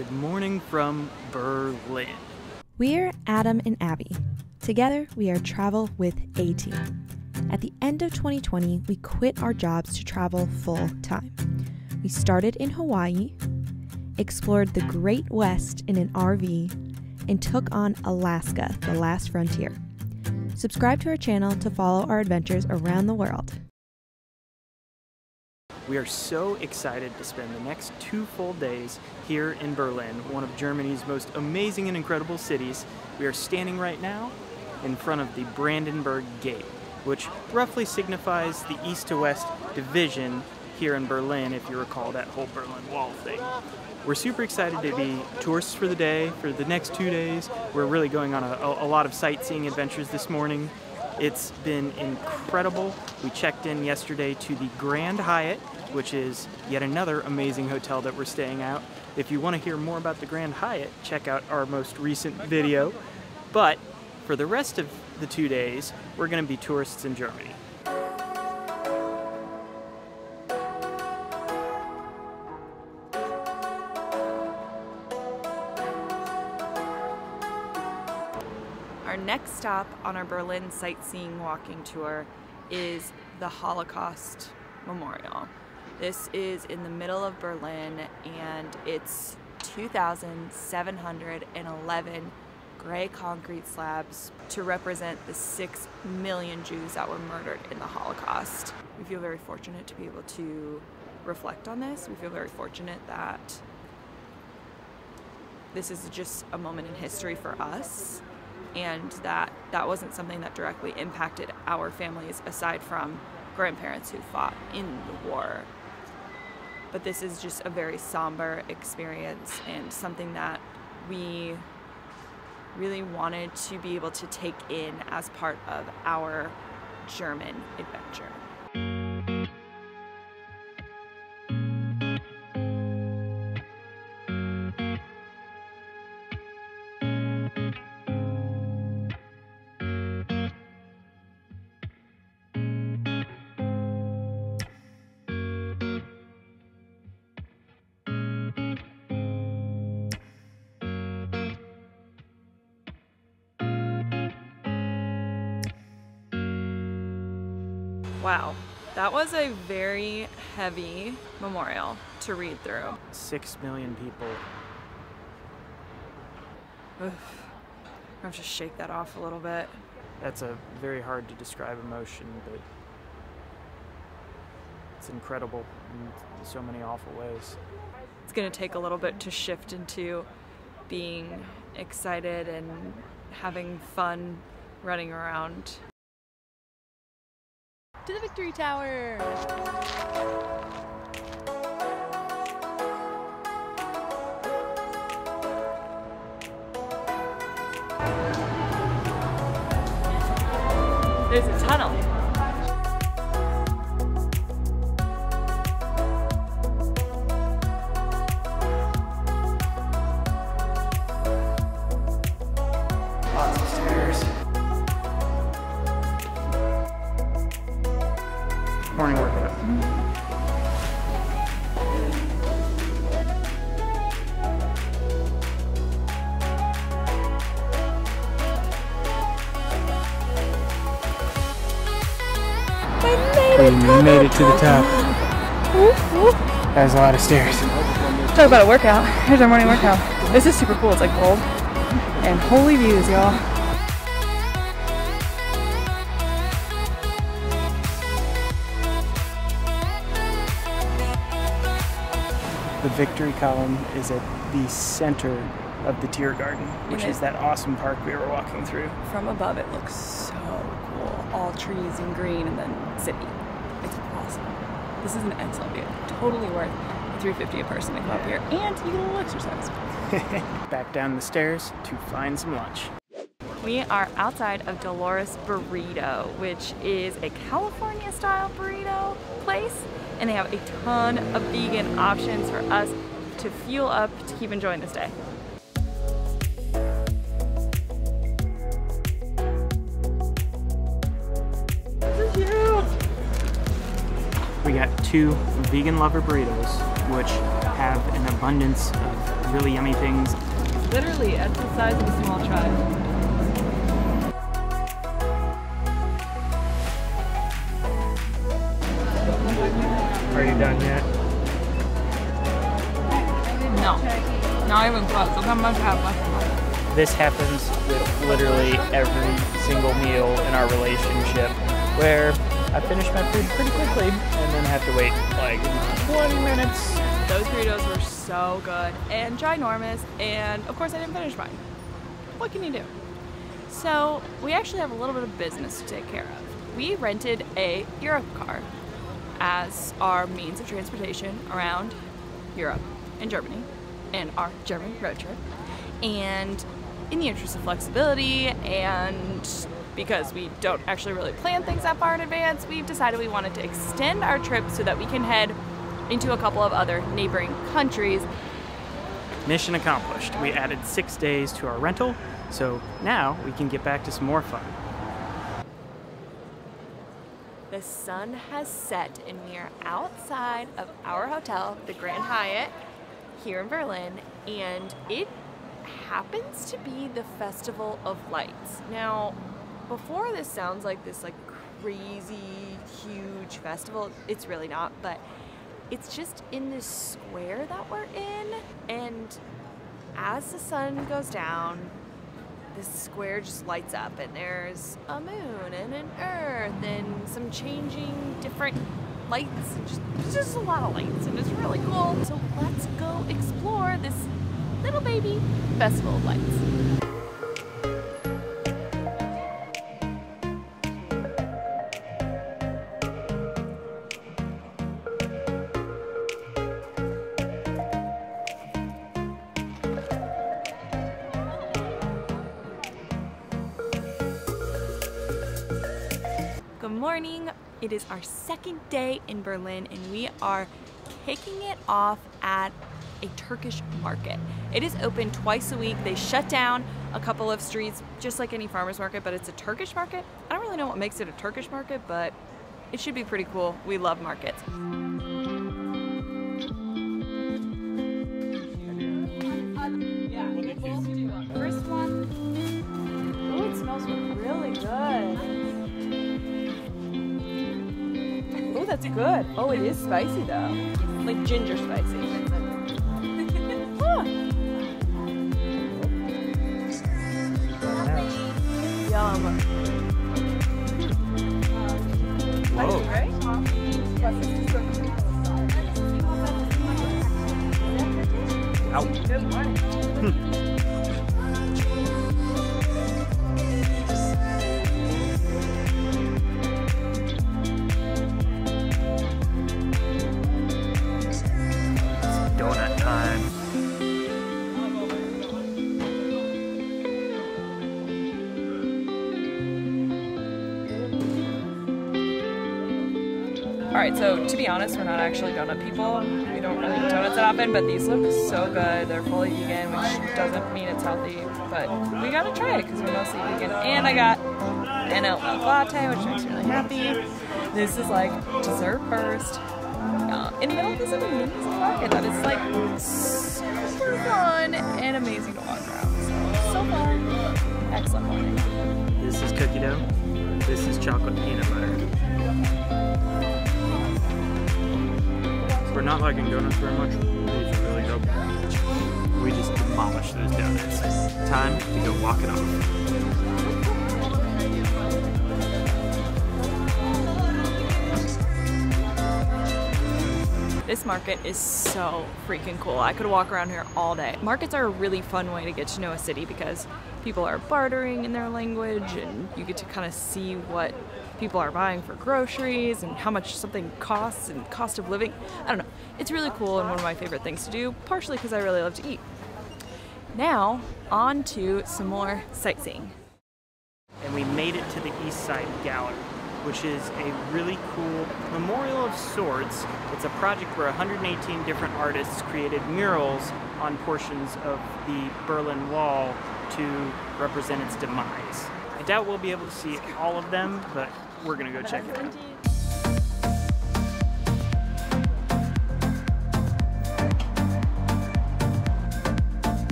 Good morning from Berlin. We're Adam and Abby. Together, we are Travel with A Team. At the end of 2020, we quit our jobs to travel full time. We started in Hawaii, explored the Great West in an RV, and took on Alaska, the last frontier. Subscribe to our channel to follow our adventures around the world. We are so excited to spend the next 2 full days here in Berlin, one of Germany's most amazing and incredible cities. We are standing right now in front of the Brandenburg Gate, which roughly signifies the east to west division here in Berlin, if you recall that whole Berlin Wall thing. We're super excited to be tourists for the day, for the next 2 days. We're really going on a lot of sightseeing adventures this morning. It's been incredible. We checked in yesterday to the Grand Hyatt, which is yet another amazing hotel that we're staying at. If you want to hear more about the Grand Hyatt, check out our most recent video. But for the rest of the 2 days, we're going to be tourists in Germany. Our next stop on our Berlin sightseeing walking tour is the Holocaust Memorial. This is in the middle of Berlin, and it's 2,711 gray concrete slabs to represent the 6 million Jews that were murdered in the Holocaust. We feel very fortunate to be able to reflect on this. We feel very fortunate that this is just a moment in history for us, and that wasn't something that directly impacted our families aside from grandparents who fought in the war. But this is just a very somber experience and something that we really wanted to be able to take in as part of our German adventure. Wow, that was a very heavy memorial to read through. 6 million people. Oof. I have to shake that off a little bit. That's a very hard to describe emotion, but it's incredible in so many awful ways. It's going to take a little bit to shift into being excited and having fun running around. To the Victory Tower! There's a tunnel. Lots of stairs. Morning workout. We made it to the top. That was a lot of stairs. Talk about a workout. Here's our morning workout. This is super cool. It's like gold. And holy views, y'all. The Victory Column is at the center of the Tiergarten, which is that awesome park we were walking through. From above, it looks so cool. All trees and green, and then city. It's awesome. This is an excellent view. Totally worth $3.50 a person to come up here, and you get a little exercise. Back down the stairs to find some lunch. We are outside of Dolores Burrito, which is a California-style burrito place, and they have a ton of vegan options for us to fuel up to keep enjoying this day. This is huge! We got 2 vegan lover burritos, which have an abundance of really yummy things. Literally at the size of a small child. Are you done yet? No, not even close. Look how much I have left. This happens with literally every single meal in our relationship, where I finish my food pretty quickly and then have to wait like 20 minutes. Those burritos were so good and ginormous, and of course I didn't finish mine. What can you do? So we actually have a little bit of business to take care of. We rented a Europe car as our means of transportation around Europe and Germany and our German road trip. And in the interest of flexibility and because we don't actually really plan things that far in advance, we've decided we wanted to extend our trip so that we can head into a couple of other neighboring countries. Mission accomplished. We added 6 days to our rental, so now we can get back to some more fun. The sun has set and we are outside of our hotel, the Grand Hyatt, here in Berlin, and it happens to be the Festival of Lights. Now, before this sounds like this like crazy, huge festival, it's really not, but it's just in this square that we're in, and as the sun goes down, this square just lights up, and there's a moon and an earth and some changing different lights. Just a lot of lights, and it's really cool. So let's go explore this little baby Festival of Lights. Good morning. It is our second day in Berlin and we are kicking it off at a Turkish market. It is open twice a week. They shut down a couple of streets just like any farmer's market, but it's a Turkish market. I don't really know what makes it a Turkish market, but it should be pretty cool. We love markets. First one. Oh, it smells really good. Oh, that's good. Oh, it is spicy though. Like ginger spicy. Ah. Yum. Whoa. Ow. Good morning. Donut time. Alright, so to be honest, we're not actually donut people. We don't really eat donuts that often, but these look so good. They're fully vegan, which doesn't mean it's healthy, but we gotta try it because we're mostly vegan. And I got an oat milk latte, which makes me really happy. This is like dessert first. In the middle of this amazing market that is like super fun and amazing to walk around. So fun. Excellent morning. This is cookie dough. This is chocolate peanut butter. We're not liking donuts very much. These are really dope. We just demolished those donuts. Time to go walk it off. This market is so freaking cool. I could walk around here all day. Markets are a really fun way to get to know a city because people are bartering in their language and you get to kind of see what people are buying for groceries and how much something costs and cost of living. I don't know. It's really cool and one of my favorite things to do, partially because I really love to eat. Now, on to some more sightseeing. And we made it to the East Side Gallery, which is a really cool memorial of sorts. It's a project where 118 different artists created murals on portions of the Berlin Wall to represent its demise. I doubt we'll be able to see all of them, but we're gonna go check it out.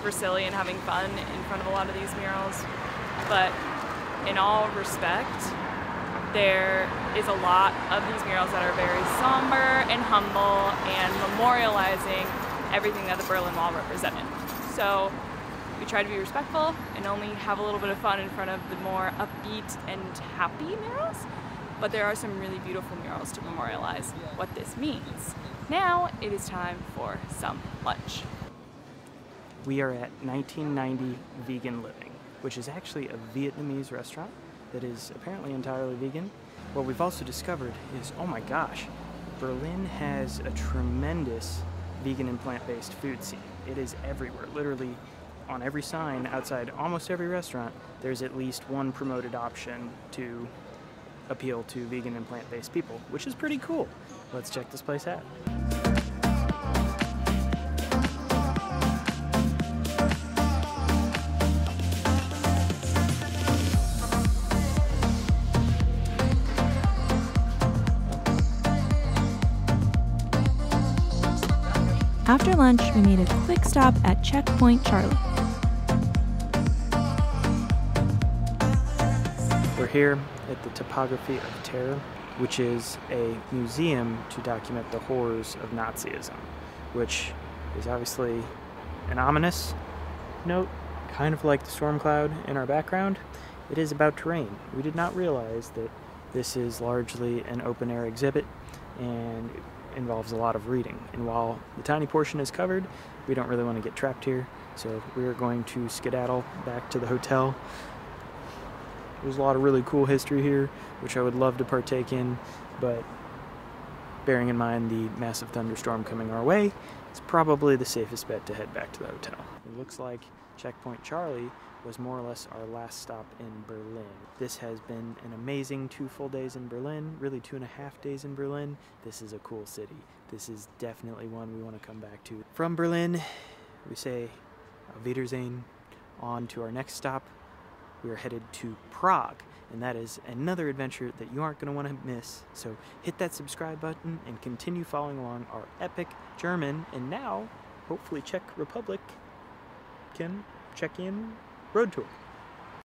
super silly and having fun in front of a lot of these murals, but in all respect, there is a lot of these murals that are very somber and humble and memorializing everything that the Berlin Wall represented. So we try to be respectful and only have a little bit of fun in front of the more upbeat and happy murals, but there are some really beautiful murals to memorialize what this means. Now it is time for some lunch. We are at 1990 Vegan Living, which is actually a Vietnamese restaurant that is apparently entirely vegan. What we've also discovered is, oh my gosh, Berlin has a tremendous vegan and plant-based food scene. It is everywhere. Literally on every sign outside almost every restaurant, there's at least one promoted option to appeal to vegan and plant-based people, which is pretty cool. Let's check this place out. After lunch, we made a quick stop at Checkpoint Charlie. We're here at the Topography of Terror, which is a museum to document the horrors of Nazism, which is obviously an ominous note, kind of like the storm cloud in our background. It is about to rain. We did not realize that this is largely an open-air exhibit and involves a lot of reading. And while the tiny portion is covered, we don't really want to get trapped here, so we're going to skedaddle back to the hotel. There's a lot of really cool history here, which I would love to partake in, but bearing in mind the massive thunderstorm coming our way, it's probably the safest bet to head back to the hotel. It looks like Checkpoint Charlie was more or less our last stop in Berlin. This has been an amazing 2 full days in Berlin, really 2.5 days in Berlin. This is a cool city. This is definitely one we want to come back to. From Berlin, we say Auf Wiedersehen. On to our next stop. We are headed to Prague, and that is another adventure that you aren't going to want to miss. So hit that subscribe button and continue following along our epic German and now, hopefully Czech Republic, check-in road tour.